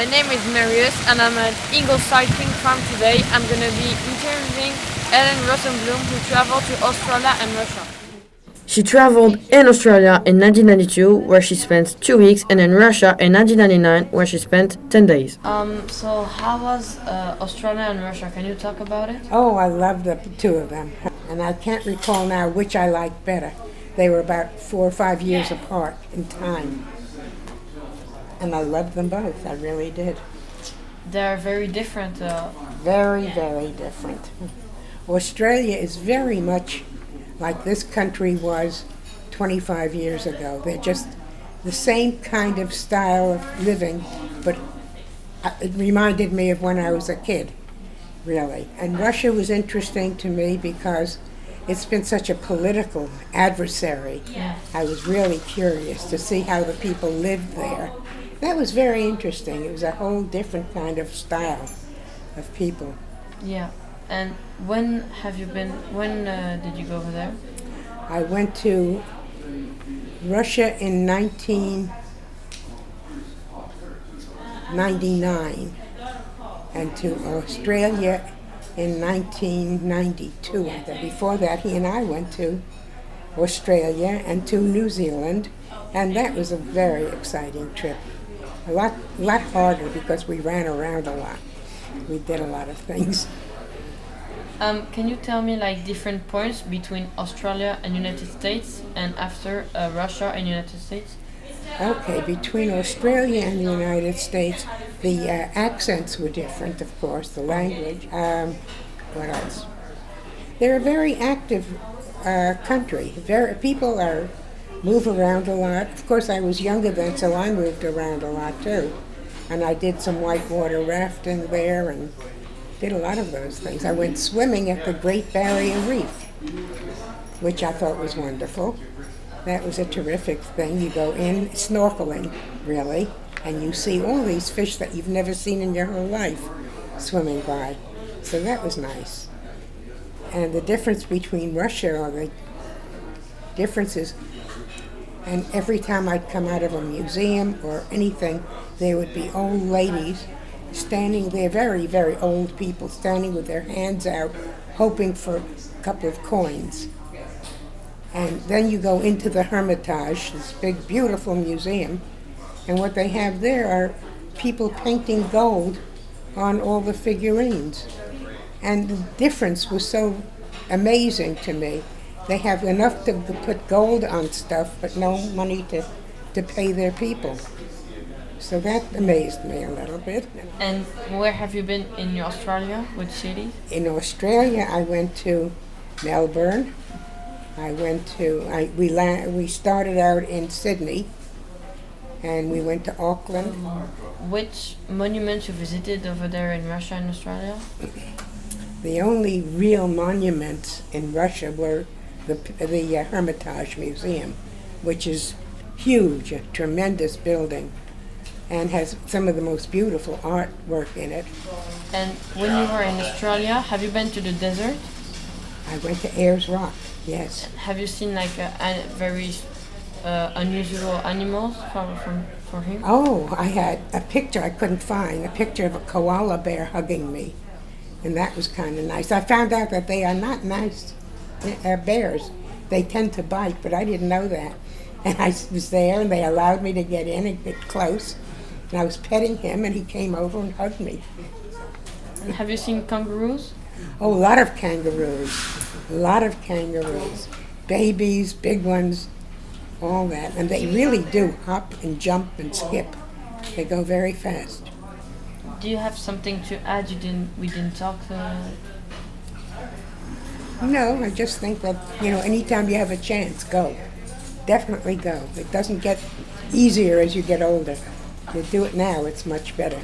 my name is Marius and I'm an Eagle cycling fan today. I'm going to be interviewing Elaine Rosenblum who traveled to Australia and Russia. She traveled in Australia in 1992, where she spent 2 weeks, and in Russia in 1999, where she spent 10 days. So how was Australia and Russia? Can you talk about it? Oh, I love the two of them. And I can't recall now which I liked better. They were about 4 or 5 years apart in time. And I loved them both, I really did. They're very different. Very, very different. Australia is very much like this country was 25 years ago. They're just the same kind of style of living, but it reminded me of when I was a kid, really. And Russia was interesting to me because it's been such a political adversary. Yeah. I was really curious to see how the people lived there. That was very interesting. It was a whole different kind of style of people. Yeah. And when have you been? When did you go over there? I went to Russia in 1999 and to Australia in 1992. Before that, he and I went to Australia and to New Zealand, and that was a very exciting trip. A lot harder because we ran around a lot. We did a lot of things. Can you tell me like different points between Australia and United States and after Russia and United States? Okay, between Australia and the United States, the accents were different, of course, the language. What else? They're a very active country. People move around a lot. Of course, I was younger then, so I moved around a lot too. And I did some whitewater rafting there and did a lot of those things. I went swimming at the Great Barrier Reef, which I thought was wonderful. That was a terrific thing. You go in snorkeling, really, and you see all these fish that you've never seen in your whole life swimming by. So that was nice. And the difference between Russia, or the differences, and every time I'd come out of a museum or anything, there would be old ladies standing there, very, very old people, standing with their hands out, hoping for a couple of coins. And then you go into the Hermitage, this big, beautiful museum, and what they have there are people painting gold on all the figurines. And the difference was so amazing to me. They have enough to put gold on stuff, but no money to pay their people. So that amazed me a little bit. And where have you been in Australia? Which cities? In Australia, I went to Melbourne. We started out in Sydney, and we went to Auckland. Which monuments you visited over there in Russia and Australia? The only real monuments in Russia were the Hermitage Museum, which is huge, a tremendous building, and has some of the most beautiful artwork in it. And when you were in Australia, have you been to the desert? I went to Ayers Rock, yes. Have you seen like very unusual animals for him? Oh, I had a picture I couldn't find, a picture of a koala bear hugging me, and that was kind of nice. I found out that they are not nice bears. They tend to bite, but I didn't know that. And I was there, and they allowed me to get in and get close. And I was petting him, and he came over and hugged me. And have you seen kangaroos? Oh, a lot of kangaroos. A lot of kangaroos. Babies, big ones, all that. And they really do hop and jump and skip. They go very fast. Do you have something to add? We didn't talk. No, I just think that, anytime you have a chance, go. Definitely go. It doesn't get easier as you get older. You do it now, it's much better.